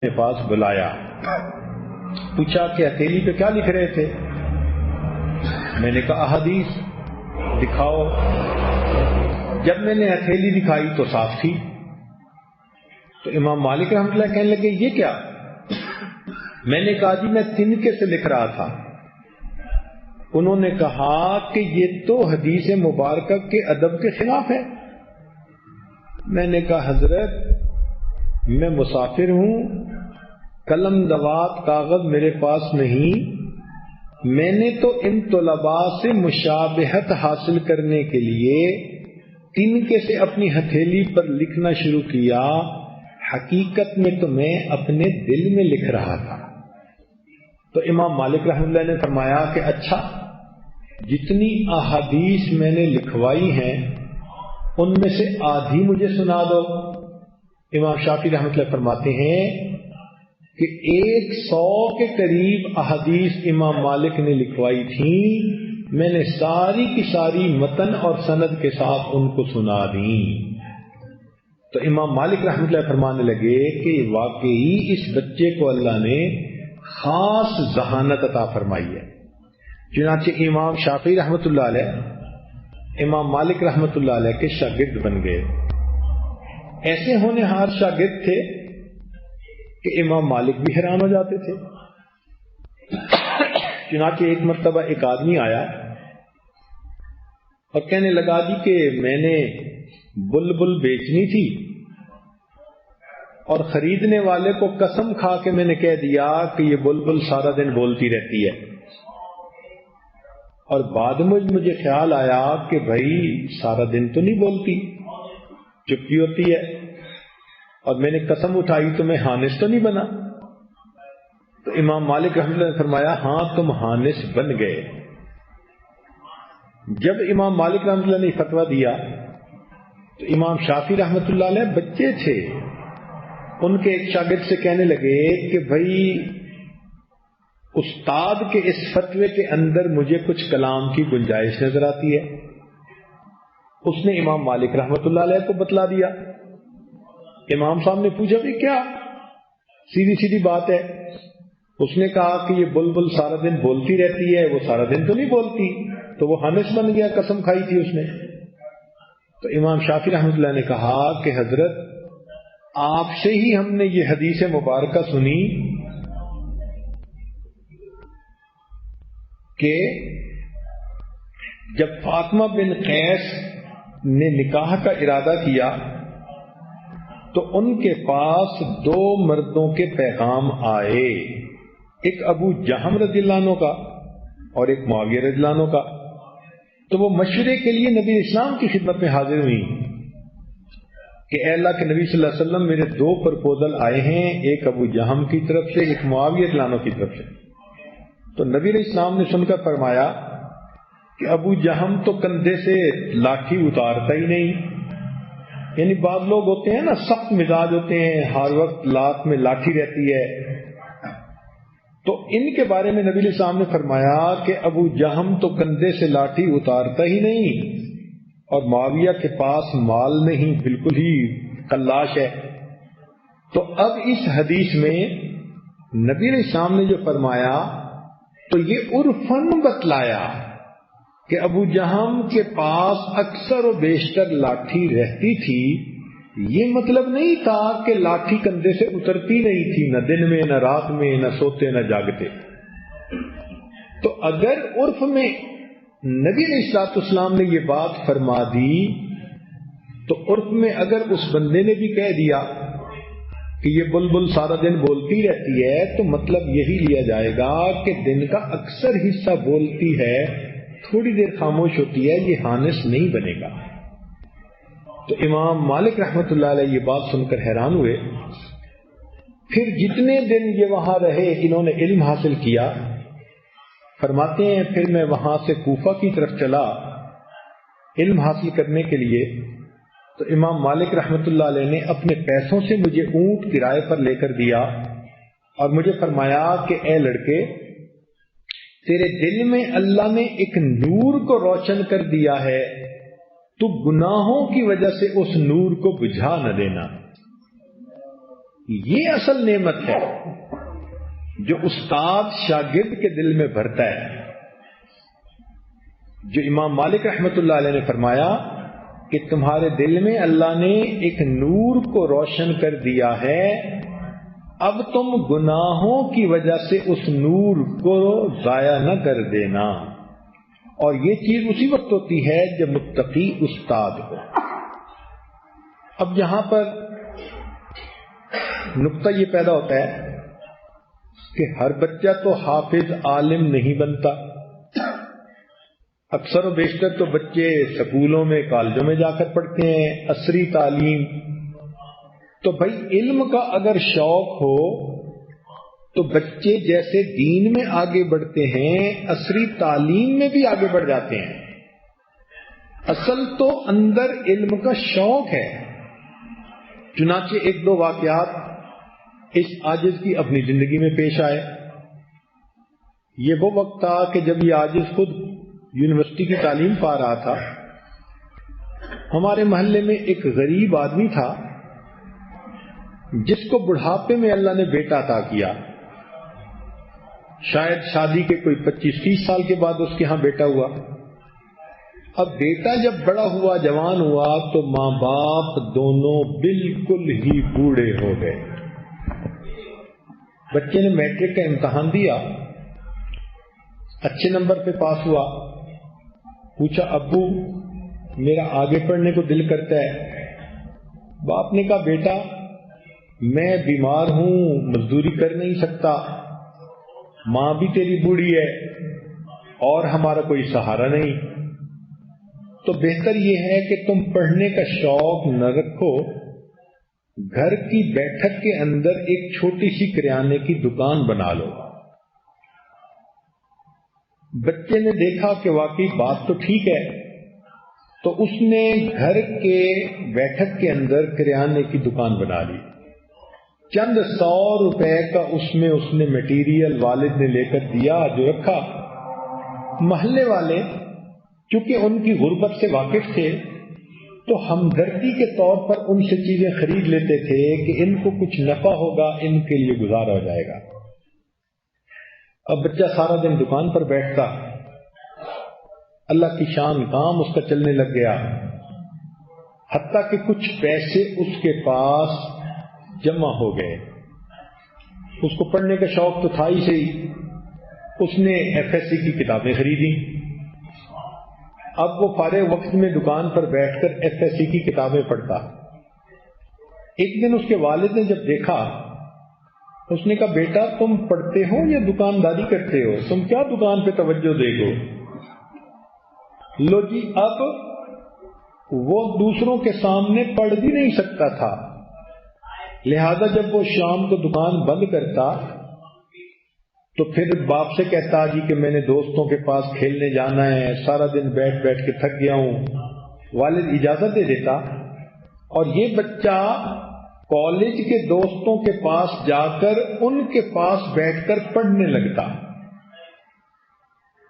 کے پاس بلایا، پوچھا کہ ہتھیلی پہ کیا لکھ رہے تھے؟ میں نے کہا احادیث دکھاؤ۔ جب میں نے ہتھیلی دکھائی تو صاف تھی۔ تو امام مالک رحمۃ اللہ کہنے لگے یہ کیا؟ میں نے کہا جی میں تنکے سے لکھ رہا تھا۔ انہوں نے کہا کہ یہ تو حدیث مبارکہ کے ادب کے خلاف ہے۔ میں نے کہا حضرت میں مسافر ہوں، قلم دوات کاغذ میرے پاس نہیں، میں نے تو ان طلباء سے مشابہت حاصل کرنے کے لیے تنکے سے اپنی ہتھیلی پر لکھنا شروع کیا، حقیقت میں تو میں اپنے دل میں لکھ رہا تھا۔ تو امام مالک رحمۃ اللہ نے فرمایا کہ اچھا، جتنی احادیث میں نے لکھوائی ہیں ان میں سے آدھی مجھے سنا دو۔ امام شافعی رحمۃ اللہ فرماتے ہیں کہ 100 کے قریب احادیث امام مالک نے لکھوائی تھی، میں نے ساری کی ساری متن اور سند کے ساتھ ان کو سنا دی۔ تو امام مالک رحمۃ اللہ فرمانے لگے کہ واقعی اس بچے کو اللہ نے خاص ذہانت عطا فرمائی ہے۔ چنانچہ امام شافعی رحمۃ اللہ علیہ امام مالک رحمۃ اللہ علیہ کے شاگرد بن گئے۔ ایسے ہونہار شاگرد تھے کہ امام مالک بھی حیران ہو جاتے تھے۔ چنانچہ ایک مرتبہ ایک آدمی آیا اور کہنے لگا جی کہ میں نے بلبل بیچنی تھی اور خریدنے والے کو قسم کھا کے میں نے کہہ دیا کہ یہ بلبل سارا دن بولتی رہتی ہے، اور بعد میں مجھے خیال آیا کہ بھائی سارا دن تو نہیں بولتی، چپی ہوتی ہے، اور میں نے قسم اٹھائی تو میں ہانس تو نہیں بنا؟ تو امام مالک رحمۃ اللہ نے فرمایا ہاں تم ہانس بن گئے۔ جب امام مالک رحمۃ اللہ نے فتویٰ دیا تو امام شافعی رحمۃ اللہ علیہ بچے تھے، ان کے ایک شاگرد سے کہنے لگے کہ بھائی استاد کے اس فتوے کے اندر مجھے کچھ کلام کی گنجائش نظر آتی ہے۔ اس نے امام مالک رحمۃ اللہ علیہ کو بتلا دیا۔ امام صاحب نے پوچھا بھی کیا؟ سیدھی سیدھی بات ہے۔ اس نے کہا کہ یہ بلبل سارا دن بولتی رہتی ہے، وہ سارا دن تو نہیں بولتی، تو وہ ہانس بن گیا، قسم کھائی تھی اس نے۔ تو امام شافعی رحمۃ اللہ نے کہا کہ حضرت آپ سے ہی ہم نے یہ حدیث مبارکہ سنی کہ جب فاطمہ بن قیس نے نکاح کا ارادہ کیا تو ان کے پاس 2 مردوں کے پیغام آئے، ایک ابو جہم رضی اللہ عنہ کا اور ایک معاویہ رضی اللہ عنہ کا۔ تو وہ مشورے کے لیے نبی اسلام کی خدمت میں حاضر ہوئی کہ اے اللہ کے نبی صلی اللہ علیہ وسلم میرے 2 پرپوزل آئے ہیں، ایک ابو جہم کی طرف سے، ایک معاویہ رضی اللہ عنہ کی طرف سے۔ تو نبی علیہ السلام نے سن کر فرمایا کہ ابو جہم تو کندھے سے لاٹھی اتارتا ہی نہیں، یعنی بعض لوگ ہوتے ہیں نا سخت مزاج ہوتے ہیں، ہر وقت لات میں لاٹھی رہتی ہے، تو ان کے بارے میں نبی علیہ السلام نے فرمایا کہ ابو جہم تو کندھے سے لاٹھی اتارتا ہی نہیں، اور معاویہ کے پاس مال نہیں، بالکل ہی کلاش ہے۔ تو اب اس حدیث میں نبی علیہ السلام نے جو فرمایا تو یہ عرفاً بتلایا کہ ابو جہم کے پاس اکثر و بیشتر لاٹھی رہتی تھی، یہ مطلب نہیں تھا کہ لاٹھی کندھے سے اترتی نہیں تھی، نہ دن میں نہ رات میں، نہ سوتے نہ جاگتے۔ تو اگر عرف میں نبی علیہ السلام نے یہ بات فرما دی تو عرف میں اگر اس بندے نے بھی کہہ دیا کہ یہ بلبل سارا دن بولتی رہتی ہے تو مطلب یہی لیا جائے گا کہ دن کا اکثر حصہ بولتی ہے، تھوڑی دیر خاموش ہوتی ہے، یہ ہانس نہیں بنے گا۔ تو امام مالک رحمۃ اللہ علیہ یہ بات سن کر حیران ہوئے۔ پھر جتنے دن یہ وہاں رہے انہوں نے علم حاصل کیا۔ فرماتے ہیں پھر میں وہاں سے کوفہ کی طرف چلا علم حاصل کرنے کے لیے، تو امام مالک رحمۃ اللہ علیہ نے اپنے پیسوں سے مجھے اونٹ کرائے پر لے کر دیا اور مجھے فرمایا کہ اے لڑکے، تیرے دل میں اللہ نے ایک نور کو روشن کر دیا ہے، تو گناہوں کی وجہ سے اس نور کو بجھا نہ دینا۔ یہ اصل نعمت ہے جو استاد شاگرد کے دل میں بھرتا ہے. جو امام مالک رحمت اللہ علیہ نے فرمایا کہ تمہارے دل میں اللہ نے ایک نور کو روشن کر دیا ہے، اب تم گناہوں کی وجہ سے اس نور کو ضائع نہ کر دینا. اور یہ چیز اسی وقت ہوتی ہے جب متقی استاد ہو. اب یہاں پر نقطہ یہ پیدا ہوتا ہے کہ ہر بچہ تو حافظ عالم نہیں بنتا. اکثر و بیشتر تو بچے سکولوں میں کالجوں میں جا کر پڑھتے ہیں عصری تعلیم. تو بھائی علم کا اگر شوق ہو تو بچے جیسے دین میں آگے بڑھتے ہیں عصری تعلیم میں بھی آگے بڑھ جاتے ہیں. اصل تو اندر علم کا شوق ہے. چنانچہ ایک دو واقعات اس عاجز کی اپنی زندگی میں پیش آئے. یہ وہ وقت تھا کہ جب یہ عاجز خود یونیورسٹی کی تعلیم پا رہا تھا. ہمارے محلے میں ایک غریب آدمی تھا جس کو بڑھاپے میں اللہ نے بیٹا عطا کیا. شاید شادی کے کوئی 25-30 سال کے بعد اس کے ہاں بیٹا ہوا. اب بیٹا جب بڑا ہوا جوان ہوا تو ماں باپ دونوں بالکل ہی بوڑھے ہو گئے. بچے نے میٹرک کا امتحان دیا، اچھے نمبر پہ پاس ہوا. پوچھا ابو میرا آگے پڑھنے کو دل کرتا ہے. باپ نے کہا بیٹا میں بیمار ہوں، مزدوری کر نہیں سکتا، ماں بھی تیری بوڑھی ہے اور ہمارا کوئی سہارا نہیں، تو بہتر یہ ہے کہ تم پڑھنے کا شوق نہ رکھو، گھر کی بیٹھک کے اندر ایک چھوٹی سی کریانے کی دکان بنا لو. بچے نے دیکھا کہ واقعی بات تو ٹھیک ہے، تو اس نے گھر کے بیٹھک کے اندر کریانے کی دکان بنا لی. چند 100 روپے کا اس نے میٹیریل والد نے لے کر دیا جو رکھا. محلے والے چونکہ ان کی غربت سے واقف تھے تو ہمدردی کے طور پر ان سے چیزیں خرید لیتے تھے کہ ان کو کچھ نفع ہوگا، ان کے لیے گزارا ہو جائے گا. اب بچہ سارا دن دکان پر بیٹھتا، اللہ کی شان کام اس کا چلنے لگ گیا، حتیٰ کہ کچھ پیسے اس کے پاس جمع ہو گئے. اس کو پڑھنے کا شوق تو تھا ہی صحیح. اس نے FSC کی کتابیں خریدی. اب وہ فارغ وقت میں دکان پر بیٹھ کر FSC کی کتابیں پڑھتا. ایک دن اس کے والد نے جب دیکھا، اس نے کہا بیٹا تم پڑھتے ہو یا دکانداری کرتے ہو؟ تم کیا دکان پہ توجہ دے گو؟ لو جی، اب وہ دوسروں کے سامنے پڑھ بھی نہیں سکتا تھا، لہذا جب وہ شام کو دکان بند کرتا تو پھر باپ سے کہتا جی کہ میں نے دوستوں کے پاس کھیلنے جانا ہے، سارا دن بیٹھ بیٹھ کے تھک گیا ہوں. والد اجازت دے دیتا اور یہ بچہ کالج کے دوستوں کے پاس جا کر ان کے پاس بیٹھ کر پڑھنے لگتا.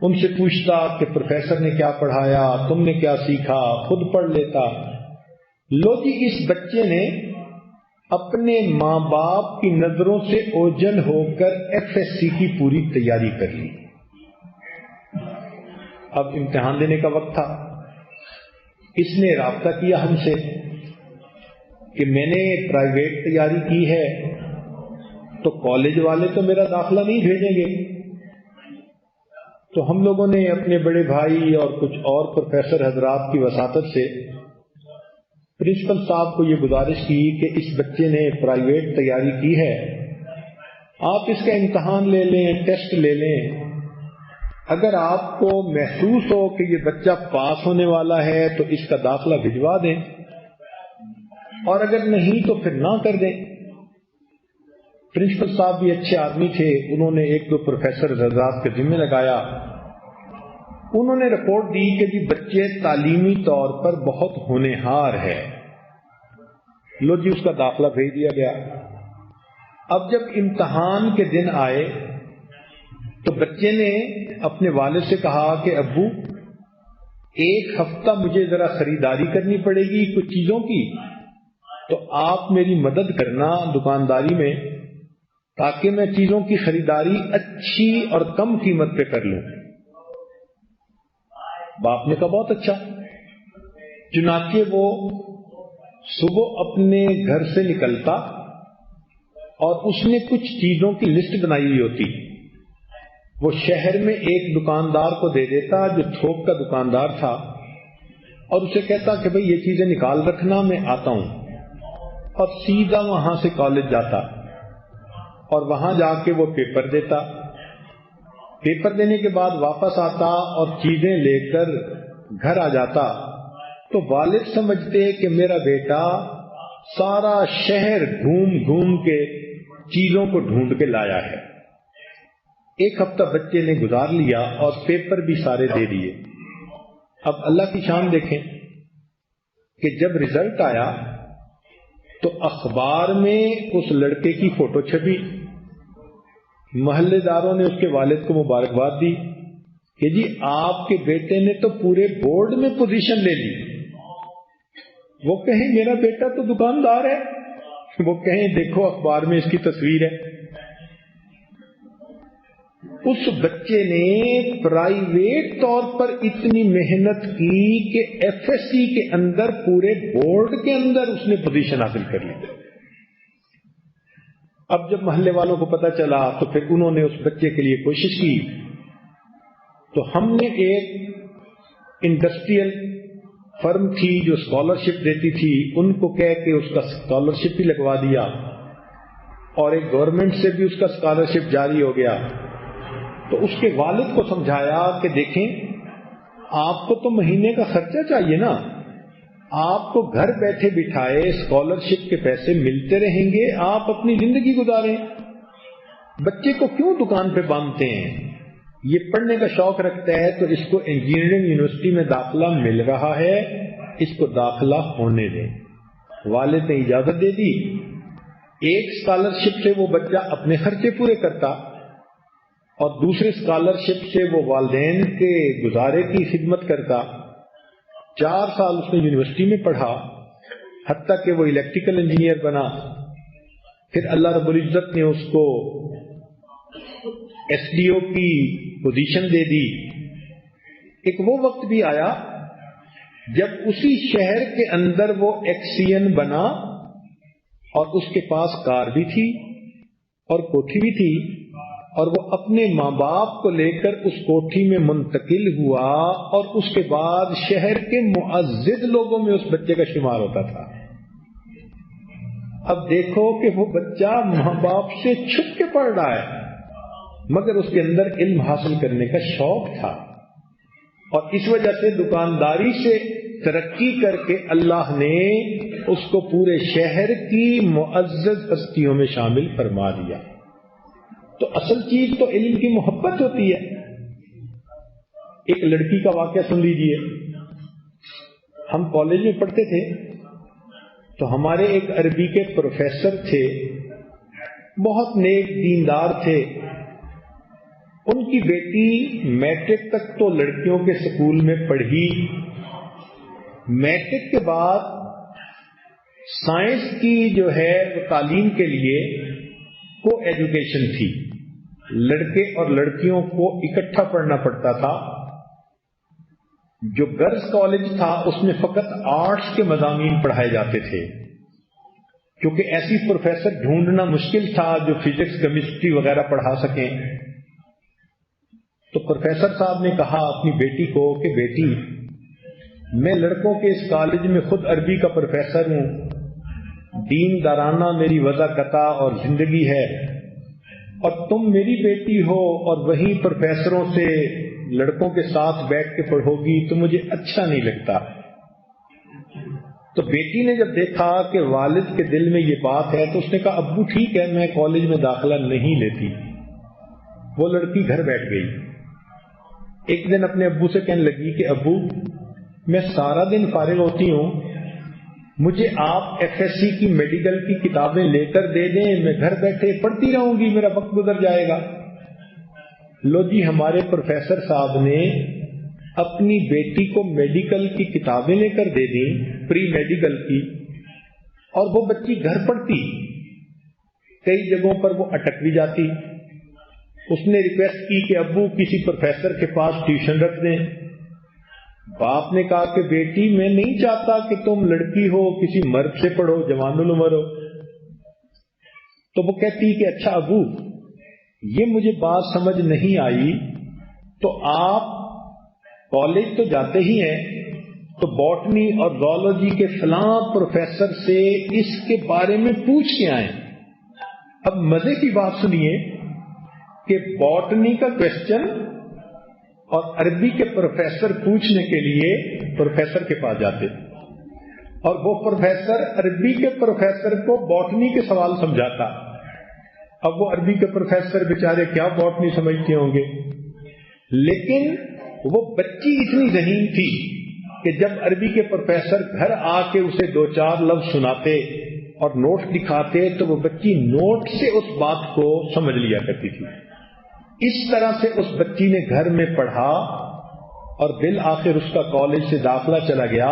ان سے پوچھتا کہ پروفیسر نے کیا پڑھایا، تم نے کیا سیکھا، خود پڑھ لیتا. لو جی، اس بچے نے اپنے ماں باپ کی نظروں سے اوجھل ہو کر FSC کی پوری تیاری کر لی. اب امتحان دینے کا وقت تھا. اس نے رابطہ کیا ہم سے کہ میں نے پرائیویٹ تیاری کی ہے تو کالج والے تو میرا داخلہ نہیں بھیجیں گے. تو ہم لوگوں نے اپنے بڑے بھائی اور کچھ اور پروفیسر حضرات کی وساطت سے پرنسپل صاحب کو یہ گزارش کی کہ اس بچے نے پرائیویٹ تیاری کی ہے، آپ اس کا امتحان لے لیں، ٹیسٹ لے لیں. اگر آپ کو محسوس ہو کہ یہ بچہ پاس ہونے والا ہے تو اس کا داخلہ بھجوا دیں، اور اگر نہیں تو پھر نہ کر دیں. پرنسپل صاحب بھی اچھے آدمی تھے، انہوں نے 1-2 پروفیسر حضرات کے ذمہ لگایا. انہوں نے رپورٹ دی کہ جی بچے تعلیمی طور پر بہت ہونہار ہے. لو جی، اس کا داخلہ بھیج دیا گیا. اب جب امتحان کے دن آئے تو بچے نے اپنے والد سے کہا کہ ابو 1 ہفتہ مجھے ذرا خریداری کرنی پڑے گی کچھ چیزوں کی، تو آپ میری مدد کرنا دکانداری میں، تاکہ میں چیزوں کی خریداری اچھی اور کم قیمت پہ کر لوں۔ باپ نے کہا بہت اچھا۔ چنانچہ وہ صبح اپنے گھر سے نکلتا اور اس نے کچھ چیزوں کی لسٹ بنائی ہوئی ہوتی، وہ شہر میں ایک دکاندار کو دے دیتا جو تھوک کا دکاندار تھا، اور اسے کہتا کہ بھئی یہ چیزیں نکال رکھنا، میں آتا ہوں، اور سیدھا وہاں سے کالج جاتا اور وہاں جا کے وہ پیپر دیتا، پیپر دینے کے بعد واپس آتا اور چیزیں لے کر گھر آ جاتا، تو والد سمجھتے کہ میرا بیٹا سارا شہر گھوم گھوم کے چیزوں کو ڈھونڈ کے لایا ہے۔ ایک ہفتہ بچے نے گزار لیا اور پیپر بھی سارے دے دیے۔ اب اللہ کی شان دیکھیں کہ جب رزلٹ آیا تو اخبار میں اس لڑکے کی فوٹو چھپی، محلے داروں نے اس کے والد کو مبارکباد دی کہ جی آپ کے بیٹے نے تو پورے بورڈ میں پوزیشن لے لی۔ وہ کہیں میرا بیٹا تو دکاندار ہے، وہ کہیں دیکھو اخبار میں اس کی تصویر ہے۔ اس بچے نے پرائیویٹ طور پر اتنی محنت کی کہ ایف ایس سی کے اندر پورے بورڈ کے اندر اس نے پوزیشن حاصل کر لی۔ اب جب محلے والوں کو پتا چلا تو پھر انہوں نے اس بچے کے لیے کوشش کی، تو ہم نے ایک انڈسٹریل فرم تھی جو اسکالرشپ دیتی تھی، ان کو کہہ کے اس کا اسکالرشپ بھی لگوا دیا، اور ایک گورنمنٹ سے بھی اس کا اسکالرشپ جاری ہو گیا۔ تو اس کے والد کو سمجھایا کہ دیکھیں آپ کو تو مہینے کا خرچہ چاہیے نا، آپ کو گھر بیٹھے بٹھائے اسکالرشپ کے پیسے ملتے رہیں گے، آپ اپنی زندگی گزاریں، بچے کو کیوں دکان پہ باندھتے ہیں؟ یہ پڑھنے کا شوق رکھتا ہے تو اس کو انجینئرنگ یونیورسٹی میں داخلہ مل رہا ہے، اس کو داخلہ ہونے دیں۔ والد نے اجازت دے دی، ایک اسکالرشپ سے وہ بچہ اپنے خرچے پورے کرتا اور دوسرے اسکالرشپ سے وہ والدین کے گزارے کی خدمت کرتا۔ 4 سال اس نے یونیورسٹی میں پڑھا، حتیٰ کہ وہ الیکٹریکل انجینئر بنا۔ پھر اللہ رب العزت نے اس کو ایس ڈی او کی پوزیشن دے دی۔ ایک وہ وقت بھی آیا جب اسی شہر کے اندر وہ ایکسین بنا اور اس کے پاس کار بھی تھی اور کوٹھی بھی تھی، اور وہ اپنے ماں باپ کو لے کر اس کوٹھی میں منتقل ہوا، اور اس کے بعد شہر کے معزز لوگوں میں اس بچے کا شمار ہوتا تھا۔ اب دیکھو کہ وہ بچہ ماں باپ سے چھپ کے پڑھ رہا ہے، مگر اس کے اندر علم حاصل کرنے کا شوق تھا، اور اس وجہ سے دکانداری سے ترقی کر کے اللہ نے اس کو پورے شہر کی معزز ہستیوں میں شامل فرما دیا۔ تو اصل چیز تو علم کی محبت ہوتی ہے۔ ایک لڑکی کا واقعہ سن لیجئے۔ ہم کالج میں پڑھتے تھے تو ہمارے ایک عربی کے پروفیسر تھے، بہت نیک دیندار تھے۔ ان کی بیٹی میٹرک تک تو لڑکیوں کے سکول میں پڑھی، میٹرک کے بعد سائنس کی جو ہے وہ تعلیم کے لیے کو ایجوکیشن تھی، لڑکے اور لڑکیوں کو اکٹھا پڑھنا پڑتا تھا۔ جو گرلز کالج تھا اس میں فقط آرٹس کے مضامین پڑھائے جاتے تھے، کیونکہ ایسی پروفیسر ڈھونڈنا مشکل تھا جو فزکس کیمسٹری وغیرہ پڑھا سکیں۔ تو پروفیسر صاحب نے کہا اپنی بیٹی کو کہ بیٹی، میں لڑکوں کے اس کالج میں خود عربی کا پروفیسر ہوں، دین دارانہ میری وضاحت اور زندگی ہے، اور تم میری بیٹی ہو اور وہی پروفیسروں سے لڑکوں کے ساتھ بیٹھ کے پڑھو گی تو مجھے اچھا نہیں لگتا۔ تو بیٹی نے جب دیکھا کہ والد کے دل میں یہ بات ہے تو اس نے کہا ابو ٹھیک ہے، میں کالج میں داخلہ نہیں لیتی۔ وہ لڑکی گھر بیٹھ گئی۔ ایک دن اپنے ابو سے کہنے لگی کہ ابو، میں سارا دن فارغ ہوتی ہوں، مجھے آپ ایف ایس سی کی میڈیکل کی کتابیں لے کر دے دیں، میں گھر بیٹھے پڑھتی رہوں گی، میرا وقت گزر جائے گا۔ لو جی، ہمارے پروفیسر صاحب نے اپنی بیٹی کو میڈیکل کی کتابیں لے کر دے دیں، پری میڈیکل کی، اور وہ بچی گھر پڑھتی، کئی جگہوں پر وہ اٹک بھی جاتی۔ اس نے ریکویسٹ کی کہ ابو کسی پروفیسر کے پاس ٹیوشن رکھ دیں۔ باپ نے کہا کہ بیٹی میں نہیں چاہتا کہ تم لڑکی ہو کسی مرد سے پڑھو، جوان العمر ہو۔ تو وہ کہتی کہ اچھا ابو یہ مجھے بات سمجھ نہیں آئی، تو آپ کالج تو جاتے ہی ہیں، تو باٹنی اور زولوجی کے فلاں پروفیسر سے اس کے بارے میں پوچھ کے آئیں۔ اب مزے کی بات سنیے کہ باٹنی کا کوشچن اور عربی کے پروفیسر پوچھنے کے لیے پروفیسر کے پاس جاتے، اور وہ پروفیسر عربی کے پروفیسر کو باٹنی کے سوال سمجھاتا۔ اب وہ عربی کے پروفیسر بیچارے کیا باٹنی سمجھتے ہوں گے، لیکن وہ بچی اتنی ذہین تھی کہ جب عربی کے پروفیسر گھر آ کے اسے دو چار لفظ سناتے اور نوٹ دکھاتے تو وہ بچی نوٹ سے اس بات کو سمجھ لیا کرتی تھی۔ اس طرح سے اس بچی نے گھر میں پڑھا اور بالآخر اس کا کالج سے داخلہ چلا گیا،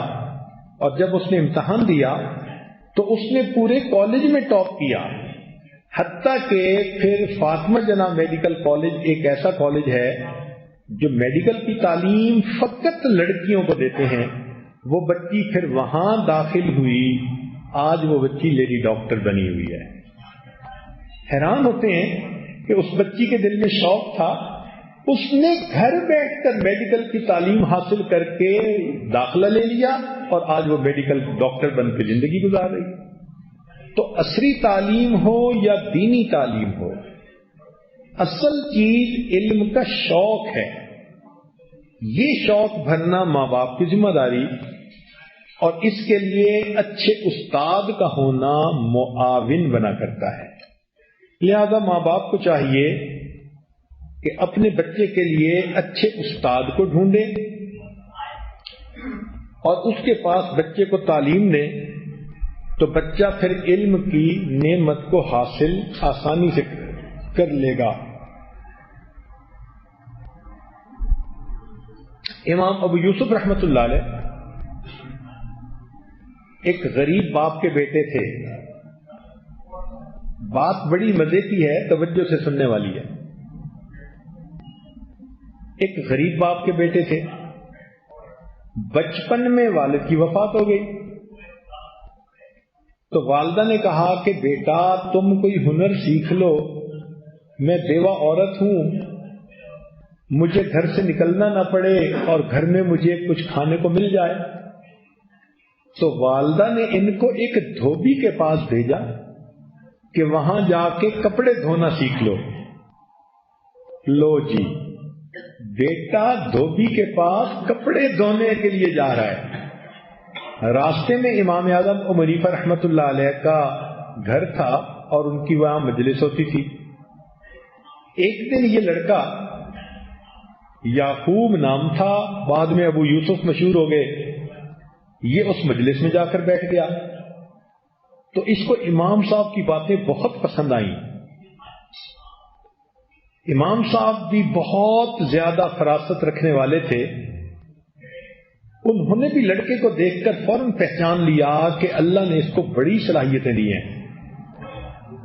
اور جب اس نے امتحان دیا تو اس نے پورے کالج میں ٹاپ کیا، حتیٰ کہ پھر فاطمہ جناح میڈیکل کالج ایک ایسا کالج ہے جو میڈیکل کی تعلیم فقط لڑکیوں کو دیتے ہیں، وہ بچی پھر وہاں داخل ہوئی، آج وہ بچی لیڈی ڈاکٹر بنی ہوئی ہے۔ حیران ہوتے ہیں کہ اس بچی کے دل میں شوق تھا، اس نے گھر بیٹھ کر میڈیکل کی تعلیم حاصل کر کے داخلہ لے لیا، اور آج وہ میڈیکل ڈاکٹر بن کے زندگی گزار رہی۔ تو عصری تعلیم ہو یا دینی تعلیم ہو، اصل چیز علم کا شوق ہے۔ یہ شوق بھرنا ماں باپ کی ذمہ داری، اور اس کے لیے اچھے استاد کا ہونا معاون بنا کرتا ہے۔ لہذا ماں باپ کو چاہیے کہ اپنے بچے کے لیے اچھے استاد کو ڈھونڈیں اور اس کے پاس بچے کو تعلیم دیں، تو بچہ پھر علم کی نعمت کو حاصل آسانی سے کر لے گا۔ امام ابو یوسف رحمۃ اللہ علیہ ایک غریب باپ کے بیٹے تھے۔ بات بڑی مزے کی ہے، توجہ سے سننے والی ہے۔ ایک غریب باپ کے بیٹے تھے، بچپن میں والد کی وفات ہو گئی، تو والدہ نے کہا کہ بیٹا تم کوئی ہنر سیکھ لو، میں بیوہ عورت ہوں، مجھے گھر سے نکلنا نہ پڑے اور گھر میں مجھے کچھ کھانے کو مل جائے۔ تو والدہ نے ان کو ایک دھوبی کے پاس بھیجا کہ وہاں جا کے کپڑے دھونا سیکھ لو۔ لو جی، بیٹا دھوبی کے پاس کپڑے دھونے کے لیے جا رہا ہے۔ راستے میں امام اعظم ابو حنیفہ رحمۃ اللہ علیہ کا گھر تھا اور ان کی وہاں مجلس ہوتی تھی۔ ایک دن یہ لڑکا، یعقوب نام تھا، بعد میں ابو یوسف مشہور ہو گئے، یہ اس مجلس میں جا کر بیٹھ گیا۔ تو اس کو امام صاحب کی باتیں بہت پسند آئیں۔ امام صاحب بھی بہت زیادہ فراست رکھنے والے تھے، انہوں نے بھی لڑکے کو دیکھ کر فوراً پہچان لیا کہ اللہ نے اس کو بڑی صلاحیتیں دی ہیں۔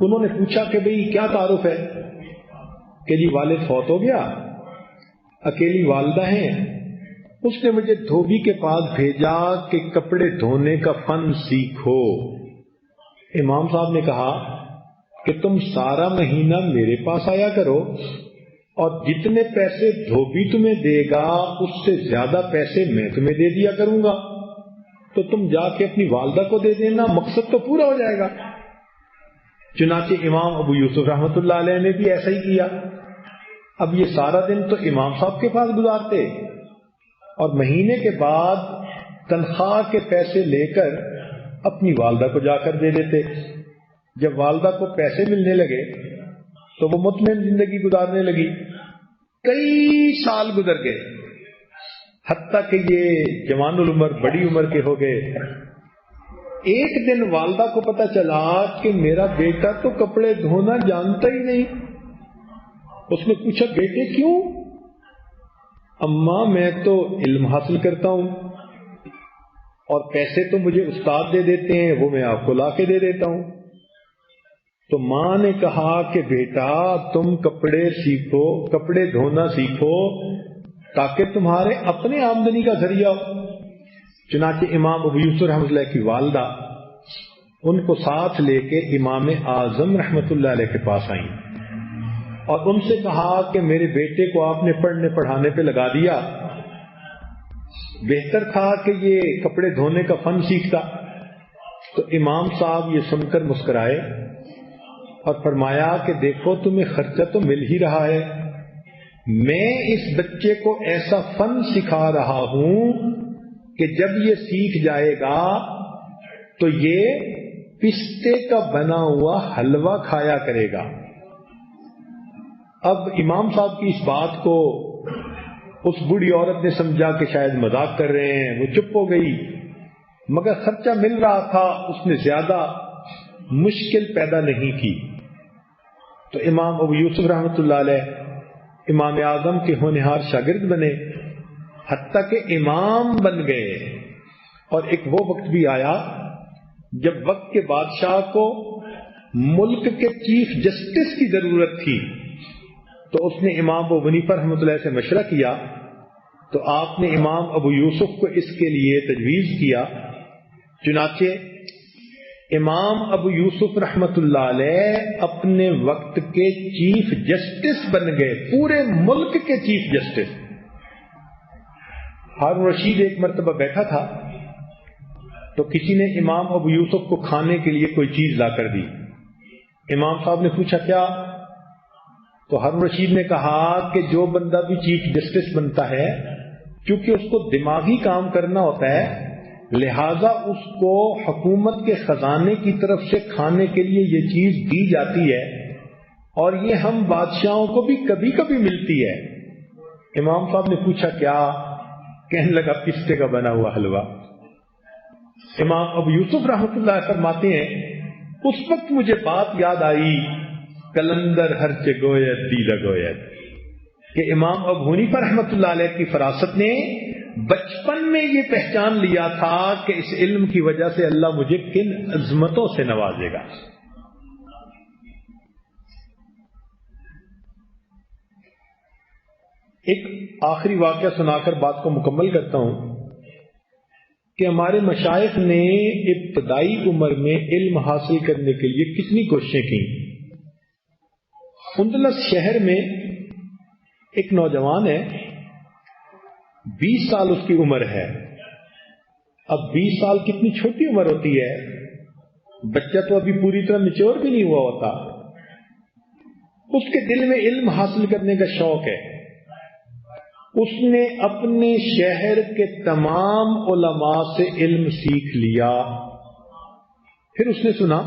انہوں نے پوچھا کہ بھئی کیا تعارف ہے؟ کہ جی والد فوت ہو گیا، اکیلی والدہ ہیں، اس نے مجھے دھوبی کے پاس بھیجا کہ کپڑے دھونے کا فن سیکھو۔ امام صاحب نے کہا کہ تم سارا مہینہ میرے پاس آیا کرو، اور جتنے پیسے دھوبی تمہیں دے گا اس سے زیادہ پیسے میں تمہیں دے دیا کروں گا، تو تم جا کے اپنی والدہ کو دے دینا، مقصد تو پورا ہو جائے گا۔ چنانچہ امام ابو یوسف رحمۃ اللہ علیہ نے بھی ایسا ہی کیا۔ اب یہ سارا دن تو امام صاحب کے پاس گزارتے، اور مہینے کے بعد تنخواہ کے پیسے لے کر اپنی والدہ کو جا کر دے دیتے۔ جب والدہ کو پیسے ملنے لگے تو وہ مطمئن زندگی گزارنے لگی۔ کئی سال گزر گئے، حتیٰ کہ یہ جوان العمر بڑی عمر کے ہو گئے۔ ایک دن والدہ کو پتہ چلا کہ میرا بیٹا تو کپڑے دھونا جانتا ہی نہیں۔ اس نے پوچھا بیٹے کیوں؟ اماں میں تو علم حاصل کرتا ہوں اور پیسے تو مجھے استاد دے دیتے ہیں، وہ میں آپ کو لا کے دے دیتا ہوں۔ تو ماں نے کہا کہ بیٹا تم کپڑے سیکھو، کپڑے دھونا سیکھو تاکہ تمہارے اپنے آمدنی کا ذریعہ ہو۔ چنانچہ امام ابو یوسف رحمۃ اللہ کی والدہ ان کو ساتھ لے کے امام اعظم رحمۃ اللہ علیہ کے پاس آئیں اور ان سے کہا کہ میرے بیٹے کو آپ نے پڑھنے پڑھانے پہ لگا دیا، بہتر تھا کہ یہ کپڑے دھونے کا فن سیکھتا۔ تو امام صاحب یہ سن کر مسکرائے اور فرمایا کہ دیکھو تمہیں خرچہ تو مل ہی رہا ہے، میں اس بچے کو ایسا فن سکھا رہا ہوں کہ جب یہ سیکھ جائے گا تو یہ پستے کا بنا ہوا حلوہ کھایا کرے گا۔ اب امام صاحب کی اس بات کو اس بوڑھی عورت نے سمجھا کہ شاید مذاق کر رہے ہیں، وہ چپ ہو گئی، مگر خرچہ مل رہا تھا، اس نے زیادہ مشکل پیدا نہیں کی۔ تو امام ابو یوسف رحمۃ اللہ علیہ امام اعظم کے ہونہار شاگرد بنے، حتیٰ کہ امام بن گئے۔ اور ایک وہ وقت بھی آیا جب وقت کے بادشاہ کو ملک کے چیف جسٹس کی ضرورت تھی، تو اس نے امام ابو حنیفہ رحمۃ اللہ سے مشورہ کیا، تو آپ نے امام ابو یوسف کو اس کے لیے تجویز کیا۔ چنانچہ امام ابو یوسف رحمۃ اللہ علیہ اپنے وقت کے چیف جسٹس بن گئے، پورے ملک کے چیف جسٹس۔ ہارون رشید ایک مرتبہ بیٹھا تھا تو کسی نے امام ابو یوسف کو کھانے کے لیے کوئی چیز لا کر دی۔ امام صاحب نے پوچھا کیا؟ تو ہارون رشید نے کہا کہ جو بندہ بھی چیف جسٹس بنتا ہے، کیونکہ اس کو دماغی کام کرنا ہوتا ہے، لہذا اس کو حکومت کے خزانے کی طرف سے کھانے کے لیے یہ چیز دی جاتی ہے، اور یہ ہم بادشاہوں کو بھی کبھی کبھی ملتی ہے۔ امام صاحب نے پوچھا کیا؟ کہنے لگا پستے کا بنا ہوا حلوہ۔ امام ابو یوسف رحمۃ اللہ فرماتے ہیں اس وقت مجھے بات یاد آئی، کلندر ہر چے گویت دیدہ گویت، کہ امام ابو حنیفہ رحمۃ اللہ علیہ کی فراست نے بچپن میں یہ پہچان لیا تھا کہ اس علم کی وجہ سے اللہ مجھے کن عظمتوں سے نوازے گا۔ ایک آخری واقعہ سنا کر بات کو مکمل کرتا ہوں کہ ہمارے مشائخ نے ابتدائی عمر میں علم حاصل کرنے کے لیے کتنی کوششیں کی۔ اندلس شہر میں ایک نوجوان ہے، 20 سال اس کی عمر ہے۔ اب 20 سال کتنی چھوٹی عمر ہوتی ہے، بچہ تو ابھی پوری طرح میچور بھی نہیں ہوا ہوتا۔ اس کے دل میں علم حاصل کرنے کا شوق ہے۔ اس نے اپنے شہر کے تمام علماء سے علم سیکھ لیا۔ پھر اس نے سنا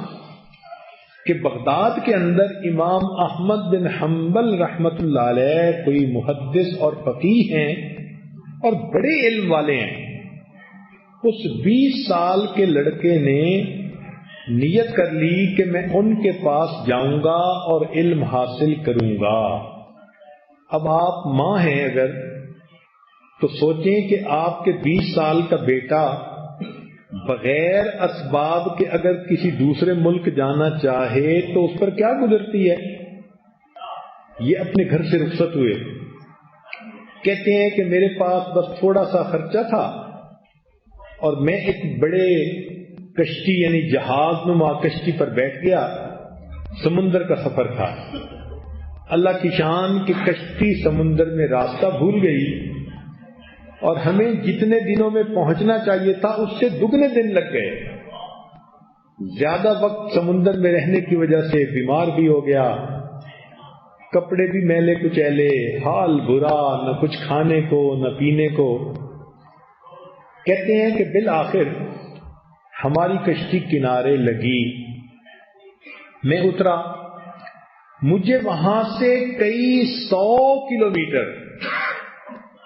کہ بغداد کے اندر امام احمد بن حنبل رحمت اللہ علیہ کوئی محدث اور فقیہ ہیں اور بڑے علم والے ہیں۔ اس 20 سال کے لڑکے نے نیت کر لی کہ میں ان کے پاس جاؤں گا اور علم حاصل کروں گا۔ اب آپ ماں ہیں اگر تو سوچیں کہ آپ کے 20 سال کا بیٹا بغیر اسباب کے اگر کسی دوسرے ملک جانا چاہے تو اس پر کیا گزرتی ہے۔ یہ اپنے گھر سے رخصت ہوئے، کہتے ہیں کہ میرے پاس بس تھوڑا سا خرچہ تھا اور میں ایک بڑے کشتی یعنی جہاز نما کشتی پر بیٹھ گیا، سمندر کا سفر تھا۔ اللہ کی شان کہ کشتی سمندر میں راستہ بھول گئی اور ہمیں جتنے دنوں میں پہنچنا چاہیے تھا اس سے دگنے دن لگ گئے۔ زیادہ وقت سمندر میں رہنے کی وجہ سے بیمار بھی ہو گیا، کپڑے بھی میلے کچیلے، حال برا، نہ کچھ کھانے کو نہ پینے کو۔ کہتے ہیں کہ بالآخر ہماری کشتی کنارے لگی، میں اترا، مجھے وہاں سے کئی 100 کلومیٹر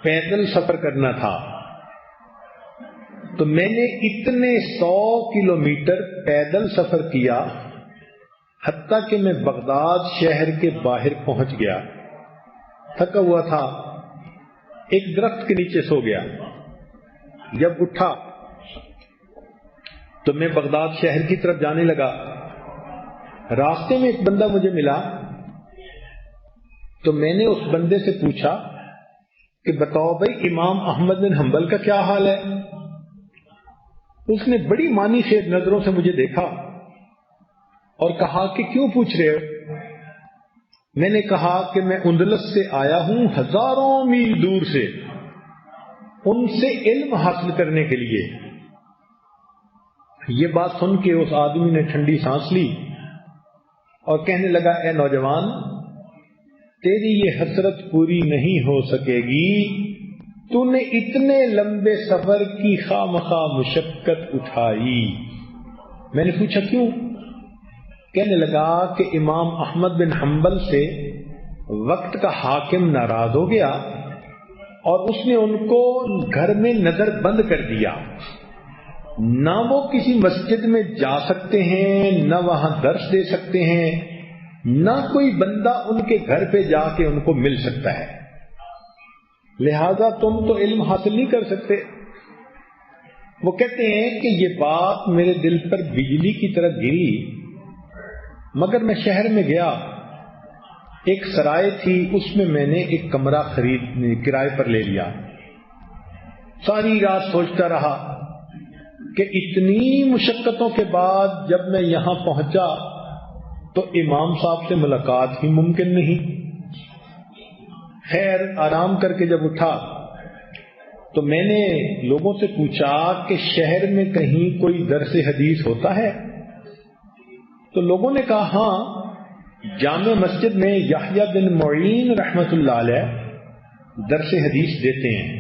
پیدل سفر کرنا تھا۔ تو میں نے اتنے 100 کلومیٹر پیدل سفر کیا حتیٰ کہ میں بغداد شہر کے باہر پہنچ گیا، تھکا ہوا تھا، ایک درخت کے نیچے سو گیا۔ جب اٹھا تو میں بغداد شہر کی طرف جانے لگا. راستے میں ایک بندہ مجھے ملا تو میں نے اس بندے سے پوچھا کہ بتاؤ بھائی امام احمد بن حنبل کا کیا حال ہے؟ اس نے بڑی معنی سے نظروں سے مجھے دیکھا اور کہا کہ کیوں پوچھ رہے ہو؟ میں نے کہا کہ میں اندلس سے آیا ہوں، ہزاروں میل دور سے، ان سے علم حاصل کرنے کے لیے. یہ بات سن کے اس آدمی نے ٹھنڈی سانس لی اور کہنے لگا اے نوجوان، تیری یہ حسرت پوری نہیں ہو سکے گی، تو نے اتنے لمبے سفر کی خواہ مشقت اٹھائی. میں نے پوچھا کیوں؟ کہنے لگا کہ امام احمد بن حنبل سے وقت کا حاکم ناراض ہو گیا اور اس نے ان کو گھر میں نظر بند کر دیا. نہ وہ کسی مسجد میں جا سکتے ہیں، نہ وہاں درس دے سکتے ہیں، نہ کوئی بندہ ان کے گھر پہ جا کے ان کو مل سکتا ہے. لہذا تم تو علم حاصل نہیں کر سکتے. وہ کہتے ہیں کہ یہ بات میرے دل پر بجلی کی طرح گری، مگر میں شہر میں گیا، ایک سرائے تھی، اس میں نے ایک کمرہ کرائے پر لے لیا. ساری رات سوچتا رہا کہ اتنی مشقتوں کے بعد جب میں یہاں پہنچا تو امام صاحب سے ملاقات ہی ممکن نہیں. خیر آرام کر کے جب اٹھا تو میں نے لوگوں سے پوچھا کہ شہر میں کہیں کوئی درس حدیث ہوتا ہے؟ تو لوگوں نے کہا ہاں، جامع مسجد میں یحییٰ بن معین رحمت اللہ علیہ درس حدیث دیتے ہیں.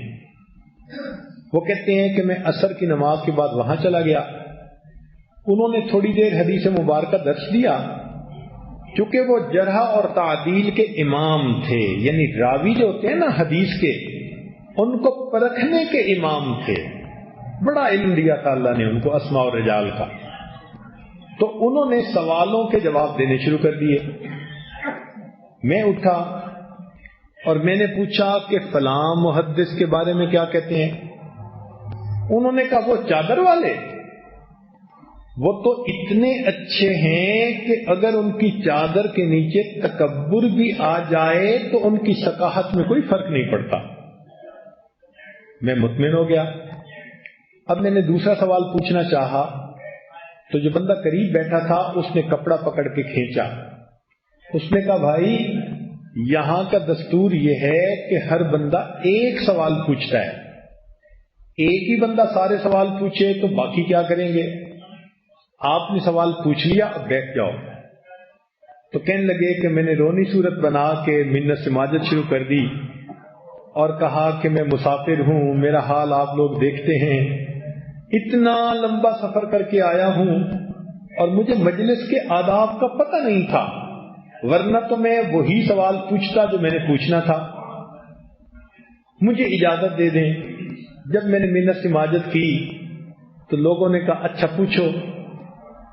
وہ کہتے ہیں کہ میں عصر کی نماز کے بعد وہاں چلا گیا. انہوں نے تھوڑی دیر حدیث مبارکہ درس دیا. چونکہ وہ جرح اور تعدیل کے امام تھے، یعنی راوی جو ہوتے ہیں نا حدیث کے، ان کو پرکھنے کے امام تھے. بڑا علم دیا تھا اللہ نے ان کو اسماء اور رجال کا. تو انہوں نے سوالوں کے جواب دینے شروع کر دیے. میں اٹھا اور میں نے پوچھا کہ فلاں محدث کے بارے میں کیا کہتے ہیں؟ انہوں نے کہا وہ چادر والے، وہ تو اتنے اچھے ہیں کہ اگر ان کی چادر کے نیچے تکبر بھی آ جائے تو ان کی ثقافت میں کوئی فرق نہیں پڑتا. میں مطمئن ہو گیا. اب میں نے دوسرا سوال پوچھنا چاہا تو جو بندہ قریب بیٹھا تھا اس نے کپڑا پکڑ کے کھینچا. اس نے کہا بھائی یہاں کا دستور یہ ہے کہ ہر بندہ ایک سوال پوچھتا ہے، ایک ہی بندہ سارے سوال پوچھے تو باقی کیا کریں گے؟ آپ نے سوال پوچھ لیا، اب بیٹھ جاؤ. تو کہنے لگے کہ میں نے رونی صورت بنا کے منت سماجت شروع کر دی اور کہا کہ میں مسافر ہوں، میرا حال آپ لوگ دیکھتے ہیں، اتنا لمبا سفر کر کے آیا ہوں اور مجھے مجلس کے آداب کا پتہ نہیں تھا، ورنہ تو میں وہی سوال پوچھتا جو میں نے پوچھنا تھا. مجھے اجازت دے دیں. جب میں نے منت سماجت کی تو لوگوں نے کہا اچھا پوچھو.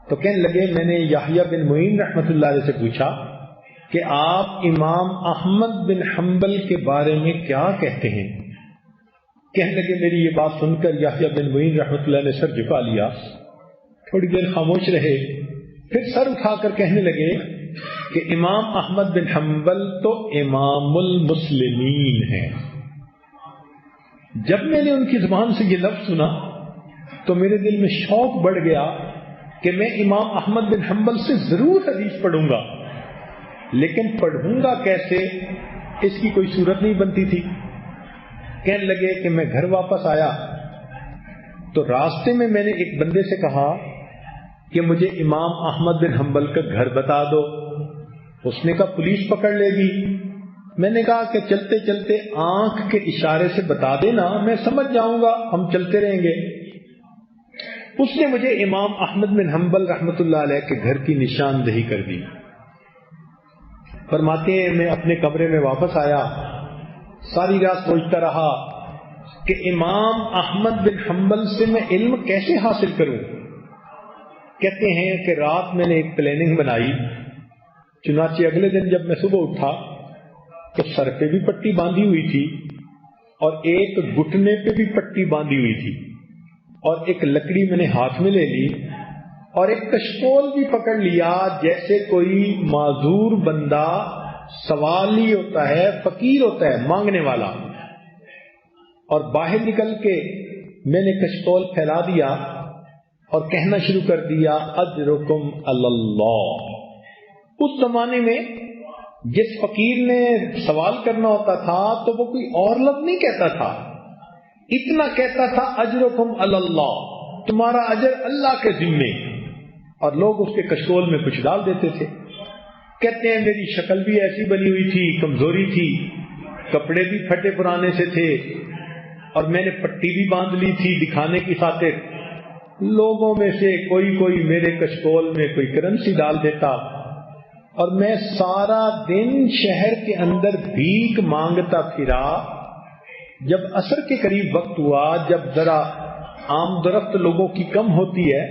تو کہنے لگے میں نے یحییٰ بن معین رحمت اللہ علیہ سے پوچھا کہ آپ امام احمد بن حنبل کے بارے میں کیا کہتے ہیں؟ کہنے لگے میری یہ بات سن کر یحییٰ بن معین رحمت اللہ نے سر جھکا لیا، تھوڑی دیر خاموش رہے، پھر سر اٹھا کر کہنے لگے کہ امام احمد بن حنبل تو امام المسلمین ہیں. جب میں نے ان کی زبان سے یہ لفظ سنا تو میرے دل میں شوق بڑھ گیا کہ میں امام احمد بن حنبل سے ضرور حدیث پڑھوں گا، لیکن پڑھوں گا کیسے، اس کی کوئی صورت نہیں بنتی تھی. کہنے لگے کہ میں گھر واپس آیا تو راستے میں نے ایک بندے سے کہا کہ مجھے امام احمد بن حنبل کا گھر بتا دو. اس نے کہا پولیس پکڑ لے گی. میں نے کہا کہ چلتے چلتے آنکھ کے اشارے سے بتا دینا، میں سمجھ جاؤں گا، ہم چلتے رہیں گے. اس نے مجھے امام احمد بن حنبل رحمت اللہ علیہ کے گھر کی نشاندہی کر دی. فرماتے ہیں میں اپنے کمرے میں واپس آیا، ساری رات سوچتا رہا کہ امام احمد بن حنبل سے میں علم کیسے حاصل کروں. کہتے ہیں کہ رات میں نے ایک پلاننگ بنائی. چنانچہ اگلے دن جب میں صبح اٹھا تو سر پہ بھی پٹی باندھی ہوئی تھی اور ایک گھٹنے پہ بھی پٹی باندھی ہوئی تھی. اور ایک لکڑی میں نے ہاتھ میں لے لی اور ایک کشکول بھی پکڑ لیا، جیسے کوئی معذور بندہ سوالی ہوتا ہے، فقیر ہوتا ہے، مانگنے والا، اور باہر نکل کے میں نے کشکول پھیلا دیا اور کہنا شروع کر دیا اجرکم اللہ۔ اس زمانے میں جس فقیر نے سوال کرنا ہوتا تھا تو وہ کوئی اور لفظ نہیں کہتا تھا، اتنا کہتا تھا اجرکم اللہ، تمہارا اجر اللہ کے ذمے، اور لوگ اس کے کشکول میں کچھ ڈال دیتے تھے۔ کہتے ہیں میری شکل بھی ایسی بنی ہوئی تھی، کمزوری تھی، کپڑے بھی پھٹے پرانے سے تھے، اور میں نے پٹی بھی باندھ لی تھی دکھانے کی خاطر۔ لوگوں میں سے کوئی میرے کشکول میں کوئی کرنسی ڈال دیتا، اور میں سارا دن شہر کے اندر بھیک مانگتا پھرا۔ جب عصر کے قریب وقت ہوا، جب ذرا آمدرفت لوگوں کی کم ہوتی ہے،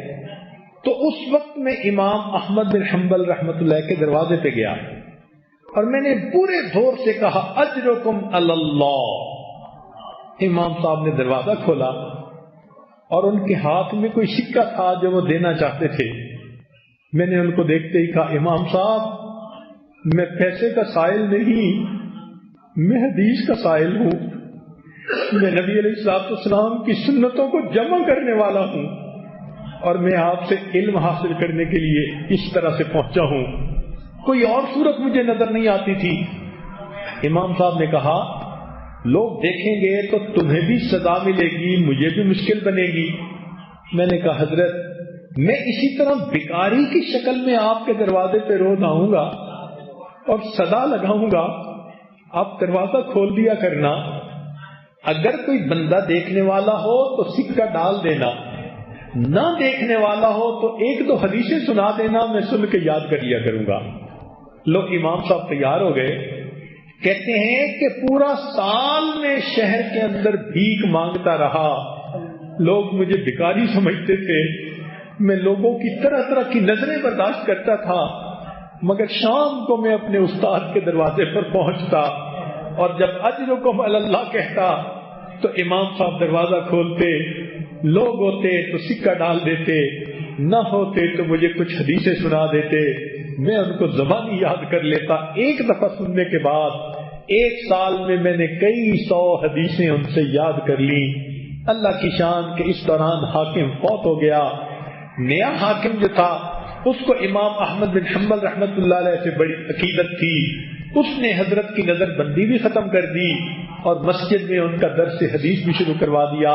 تو اس وقت میں امام احمد بن حنبل رحمۃ اللہ کے دروازے پہ گیا اور میں نے پورے زور سے کہا اجرکم اللہ۔ امام صاحب نے دروازہ کھولا اور ان کے ہاتھ میں کوئی سکہ تھا جو وہ دینا چاہتے تھے۔ میں نے ان کو دیکھتے ہی کہا امام صاحب میں پیسے کا سائل نہیں، میں حدیث کا سائل ہوں، میں نبی علیہ السلام کی سنتوں کو جمع کرنے والا ہوں، اور میں آپ سے علم حاصل کرنے کے لیے اس طرح سے پہنچا ہوں، کوئی اور صورت مجھے نظر نہیں آتی تھی۔ امام صاحب نے کہا لوگ دیکھیں گے تو تمہیں بھی سزا ملے گی، مجھے بھی مشکل بنے گی۔ میں نے کہا حضرت میں اسی طرح بیکاری کی شکل میں آپ کے دروازے پہ روز آؤں گا اور صدا لگاؤں گا، آپ دروازہ کھول دیا کرنا، اگر کوئی بندہ دیکھنے والا ہو تو سکہ ڈال دینا، نہ دیکھنے والا ہو تو ایک دو حدیثیں سنا دینا، میں سن کے یاد کر لیا کروں گا۔ لوگ امام صاحب تیار ہو گئے، کہتے ہیں کہ پورا سال میں شہر کے اندر بھیک مانگتا رہا، لوگ مجھے بھکاری سمجھتے تھے، میں لوگوں کی طرح طرح کی نظریں برداشت کرتا تھا، مگر شام کو میں اپنے استاد کے دروازے پر پہنچتا اور جب اجرکم اللہ کہتا تو امام صاحب دروازہ کھولتے، لوگ ہوتے تو سکہ ڈال دیتے، نہ ہوتے تو مجھے کچھ حدیثیں سنا دیتے، میں ان کو زبانی یاد کر لیتا۔ ایک دفعہ سننے کے بعد ایک سال میں نے کئی 100 حدیثیں ان سے یاد کر لی۔ اللہ کی شان کہ اس دوران حاکم فوت ہو گیا، نیا حاکم جو تھا اس کو امام احمد بن حنبل رحمۃ اللہ علیہ سے بڑی عقیدت تھی، اس نے حضرت کی نظر بندی بھی ختم کر دی اور مسجد میں ان کا درس حدیث بھی شروع کروا دیا۔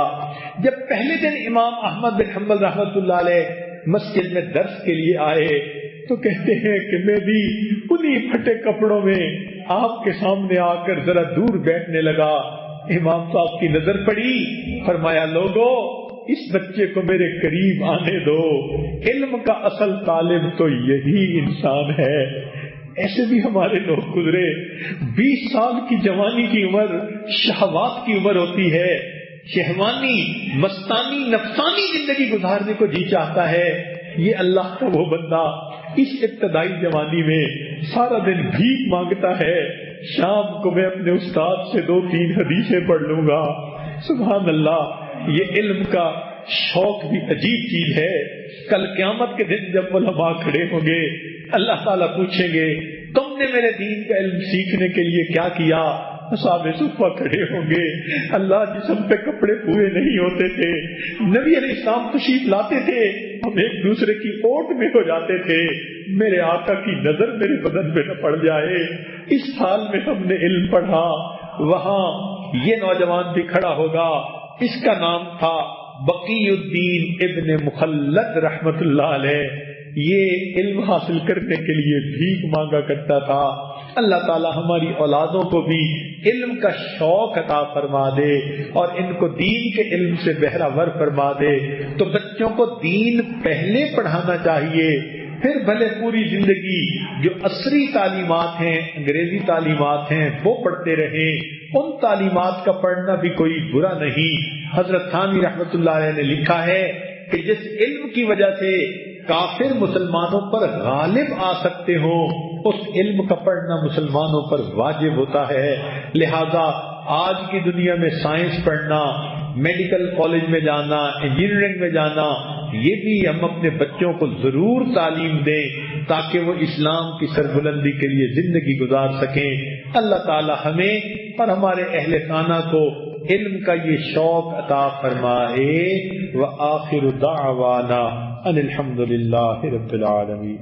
جب پہلے دن امام احمد بن حنبل رحمۃ اللہ علیہ مسجد میں درس کے لیے آئے تو کہتے ہیں کہ میں بھی انہی پھٹے کپڑوں میں آپ کے سامنے آ کر ذرا دور بیٹھنے لگا۔ امام صاحب کی نظر پڑی، فرمایا لوگو اس بچے کو میرے قریب آنے دو، علم کا اصل طالب تو یہی انسان ہے۔ ایسے بھی ہمارے لوگ گزرے، 20 سال کی جوانی کی عمر شہوات کی عمر ہوتی ہے، شہوانی مستانی نفسانی زندگی گزارنے کو جی چاہتا ہے۔ یہ اللہ کا وہ بندہ اس ابتدائی جوانی میں سارا دن بھیک مانگتا ہے، شام کو میں اپنے استاد سے 2-3 حدیثیں پڑھ لوں گا۔ سبحان اللہ، یہ علم کا شوق بھی عجیب چیز ہے۔ کل قیامت کے دن جب علماء کھڑے ہوں گے، اللہ تعالیٰ پوچھیں گے تم نے میرے دین کا علم سیکھنے کے لیے کیا کیا؟ اصحاب صفہ کھڑے ہوں گے، اللہ جسم پہ کپڑے پورے نہیں ہوتے تھے، نبی علیہ السلام تشریف لاتے تھے، ہم ایک دوسرے کی اوٹ میں ہو جاتے تھے، میرے آقا کی نظر میرے بدن پہ نہ پڑ جائے۔ اس سال میں ہم نے علم پڑھا، وہاں یہ نوجوان بھی کھڑا ہوگا، اس کا نام تھا بقی الدین ابن مخلد رحمت اللہ علیہ۔ یہ علم حاصل کرنے کے لیے بھیک مانگا کرتا تھا۔ اللہ تعالی ہماری اولادوں کو بھی علم کا شوق عطا فرما دے اور ان کو دین کے علم سے بہرہ ور فرما دے۔ تو بچوں کو دین پہلے پڑھانا چاہیے، پھر بھلے پوری زندگی جو عصری تعلیمات ہیں، انگریزی تعلیمات ہیں، وہ پڑھتے رہیں۔ ان تعلیمات کا پڑھنا بھی کوئی برا نہیں۔ حضرت تھانوی رحمت اللہ علیہ نے لکھا ہے کہ جس علم کی وجہ سے کافر مسلمانوں پر غالب آ سکتے ہوں، اس علم کا پڑھنا مسلمانوں پر واجب ہوتا ہے۔ لہذا آج کی دنیا میں سائنس پڑھنا، میڈیکل کالج میں جانا، انجینئرنگ میں جانا، یہ بھی ہم اپنے بچوں کو ضرور تعلیم دیں تاکہ وہ اسلام کی سربلندی کے لیے زندگی گزار سکیں۔ اللہ تعالی ہمیں اور ہمارے اہل خانہ کو علم کا یہ شوق عطا فرمائے۔ وآخر دعوانا ان الحمد للہ رب العالمین۔